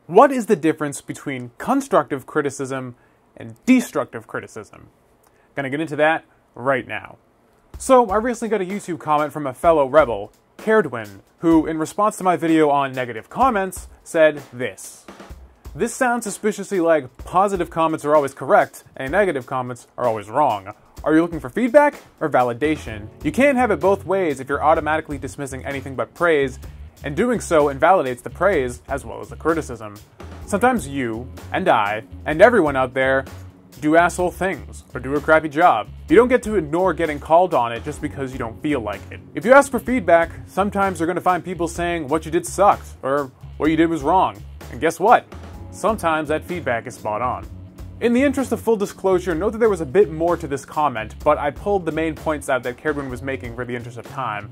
What is the difference between constructive criticism and destructive criticism? Gonna get into that right now. So, I recently got a YouTube comment from a fellow rebel, Caredwin, who, in response to my video on negative comments, said this. This sounds suspiciously like positive comments are always correct and negative comments are always wrong. Are you looking for feedback or validation? You can't have it both ways if you're automatically dismissing anything but praise, and doing so invalidates the praise as well as the criticism. Sometimes you, and I, and everyone out there do asshole things, or do a crappy job. You don't get to ignore getting called on it just because you don't feel like it. If you ask for feedback, sometimes you're gonna find people saying what you did sucked, or what you did was wrong. And guess what? Sometimes that feedback is spot on. In the interest of full disclosure, note that there was a bit more to this comment, but I pulled the main points out that Caredwin was making for the interest of time.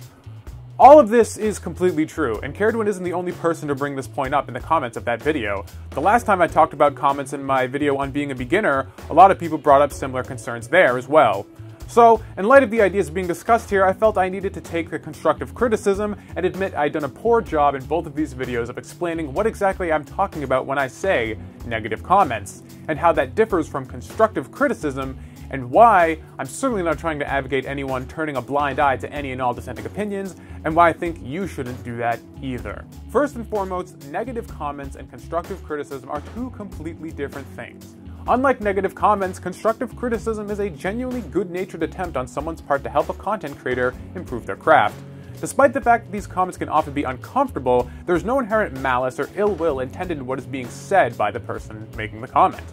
All of this is completely true, and Caredwin isn't the only person to bring this point up in the comments of that video. The last time I talked about comments in my video on being a beginner, a lot of people brought up similar concerns there as well. So, in light of the ideas being discussed here, I felt I needed to take the constructive criticism and admit I'd done a poor job in both of these videos of explaining what exactly I'm talking about when I say negative comments, and how that differs from constructive criticism, and why I'm certainly not trying to advocate anyone turning a blind eye to any and all dissenting opinions, and why I think you shouldn't do that either. First and foremost, negative comments and constructive criticism are two completely different things. Unlike negative comments, constructive criticism is a genuinely good-natured attempt on someone's part to help a content creator improve their craft. Despite the fact that these comments can often be uncomfortable, there's no inherent malice or ill will intended in what is being said by the person making the comment.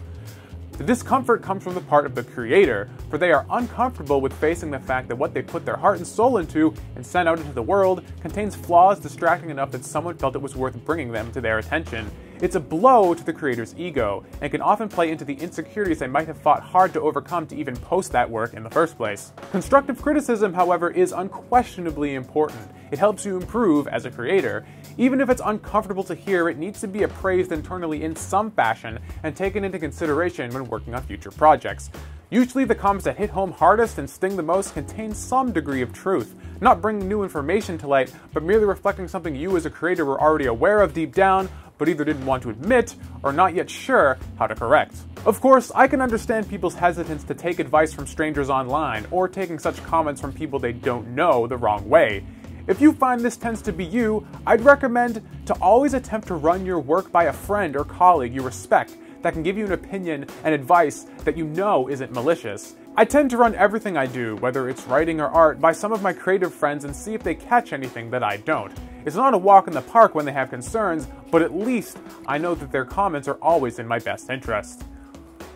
The discomfort comes from the part of the creator, for they are uncomfortable with facing the fact that what they put their heart and soul into and sent out into the world contains flaws distracting enough that someone felt it was worth bringing them to their attention. It's a blow to the creator's ego, and can often play into the insecurities they might have fought hard to overcome to even post that work in the first place. Constructive criticism, however, is unquestionably important. It helps you improve as a creator. Even if it's uncomfortable to hear, it needs to be appraised internally in some fashion and taken into consideration when working on future projects. Usually the comments that hit home hardest and sting the most contain some degree of truth, not bringing new information to light, but merely reflecting something you as a creator were already aware of deep down, but either didn't want to admit or not yet sure how to correct. Of course, I can understand people's hesitance to take advice from strangers online, or taking such comments from people they don't know the wrong way. If you find this tends to be you, I'd recommend to always attempt to run your work by a friend or colleague you respect that can give you an opinion and advice that you know isn't malicious. I tend to run everything I do, whether it's writing or art, by some of my creative friends and see if they catch anything that I don't. It's not a walk in the park when they have concerns, but at least I know that their comments are always in my best interest.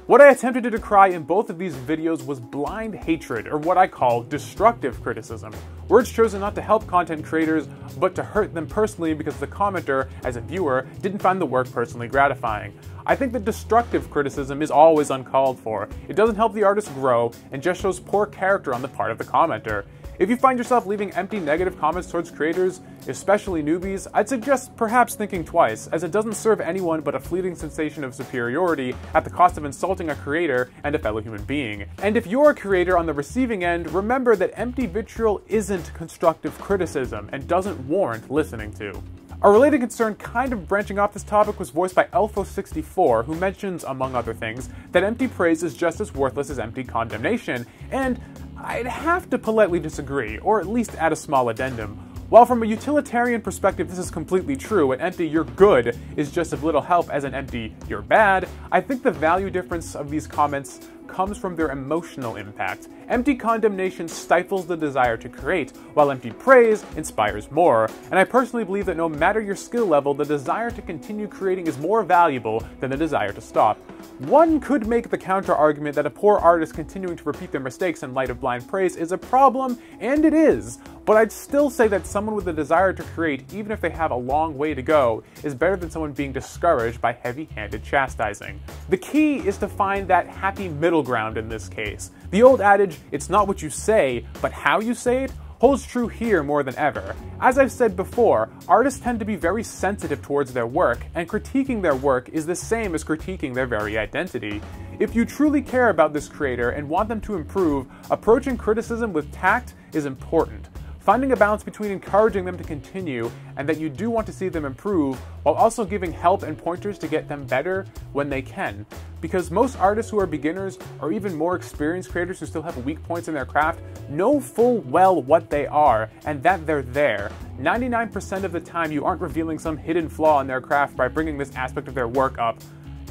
What I attempted to decry in both of these videos was blind hatred, or what I call destructive criticism. Words chosen not to help content creators, but to hurt them personally because the commenter, as a viewer, didn't find the work personally gratifying. I think that destructive criticism is always uncalled for. It doesn't help the artist grow, and just shows poor character on the part of the commenter. If you find yourself leaving empty negative comments towards creators, especially newbies, I'd suggest perhaps thinking twice, as it doesn't serve anyone but a fleeting sensation of superiority at the cost of insulting a creator and a fellow human being. And if you're a creator on the receiving end, remember that empty vitriol isn't constructive criticism and doesn't warrant listening to. A related concern kind of branching off this topic was voiced by Elfo64, who mentions, among other things, that empty praise is just as worthless as empty condemnation, and I'd have to politely disagree, or at least add a small addendum. While from a utilitarian perspective this is completely true, an empty "you're good" is just of little help as an empty "you're bad," I think the value difference of these comments comes from their emotional impact. Empty condemnation stifles the desire to create, while empty praise inspires more, and I personally believe that no matter your skill level, the desire to continue creating is more valuable than the desire to stop. One could make the counter-argument that a poor artist continuing to repeat their mistakes in light of blind praise is a problem, and it is, but I'd still say that someone with a desire to create, even if they have a long way to go, is better than someone being discouraged by heavy-handed chastising. The key is to find that happy middle ground in this case. The old adage, "It's not what you say, but how you say it," holds true here more than ever. As I've said before, artists tend to be very sensitive towards their work, and critiquing their work is the same as critiquing their very identity. If you truly care about this creator and want them to improve, approaching criticism with tact is important. Finding a balance between encouraging them to continue and that you do want to see them improve, while also giving help and pointers to get them better when they can. Because most artists who are beginners, or even more experienced creators who still have weak points in their craft, know full well what they are, and that they're there. 99% of the time you aren't revealing some hidden flaw in their craft by bringing this aspect of their work up.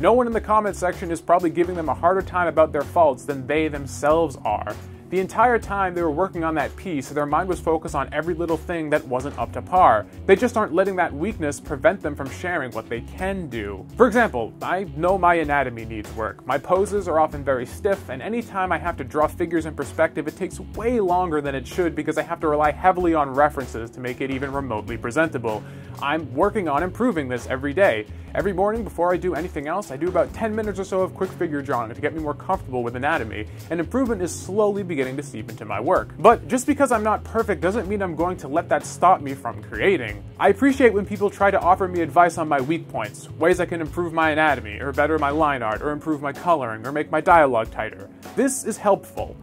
No one in the comment section is probably giving them a harder time about their faults than they themselves are. The entire time they were working on that piece, their mind was focused on every little thing that wasn't up to par. They just aren't letting that weakness prevent them from sharing what they can do. For example, I know my anatomy needs work. My poses are often very stiff, and anytime I have to draw figures in perspective, it takes way longer than it should because I have to rely heavily on references to make it even remotely presentable. I'm working on improving this every day. Every morning before I do anything else, I do about 10 minutes or so of quick figure drawing to get me more comfortable with anatomy, and improvement is slowly beginning to seep into my work. But just because I'm not perfect doesn't mean I'm going to let that stop me from creating. I appreciate when people try to offer me advice on my weak points, ways I can improve my anatomy, or better my line art, or improve my coloring, or make my dialogue tighter. This is helpful.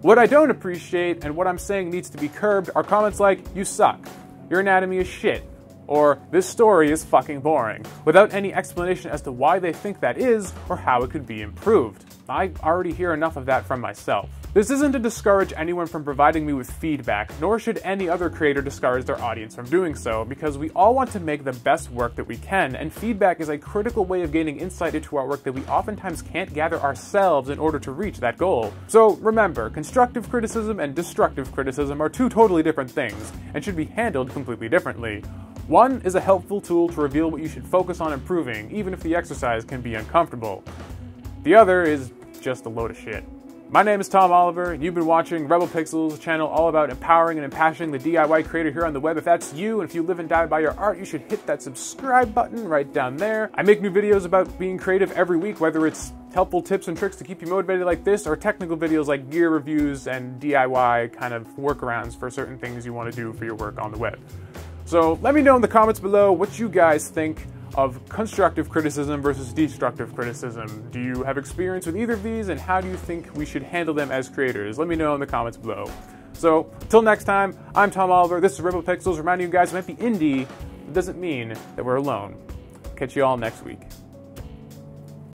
What I don't appreciate, and what I'm saying needs to be curbed, are comments like, "You suck," "Your anatomy is shit," or "This story is fucking boring," without any explanation as to why they think that is, or how it could be improved. I already hear enough of that from myself. This isn't to discourage anyone from providing me with feedback, nor should any other creator discourage their audience from doing so, because we all want to make the best work that we can, and feedback is a critical way of gaining insight into our work that we oftentimes can't gather ourselves in order to reach that goal. So remember, constructive criticism and destructive criticism are two totally different things, and should be handled completely differently. One is a helpful tool to reveal what you should focus on improving, even if the exercise can be uncomfortable. The other is just a load of shit. My name is Tom Oliver, and you've been watching Rebel Pixels, a channel all about empowering and impassioning the DIY creator here on the web. If that's you, and if you live and die by your art, you should hit that subscribe button right down there. I make new videos about being creative every week, whether it's helpful tips and tricks to keep you motivated like this, or technical videos like gear reviews and DIY kind of workarounds for certain things you want to do for your work on the web. So let me know in the comments below what you guys think of constructive criticism versus destructive criticism. Do you have experience with either of these, and how do you think we should handle them as creators? Let me know in the comments below. So, until next time, I'm Tom Oliver, this is Rebel Pixels, reminding you guys it might be indie, but doesn't mean that we're alone. Catch you all next week.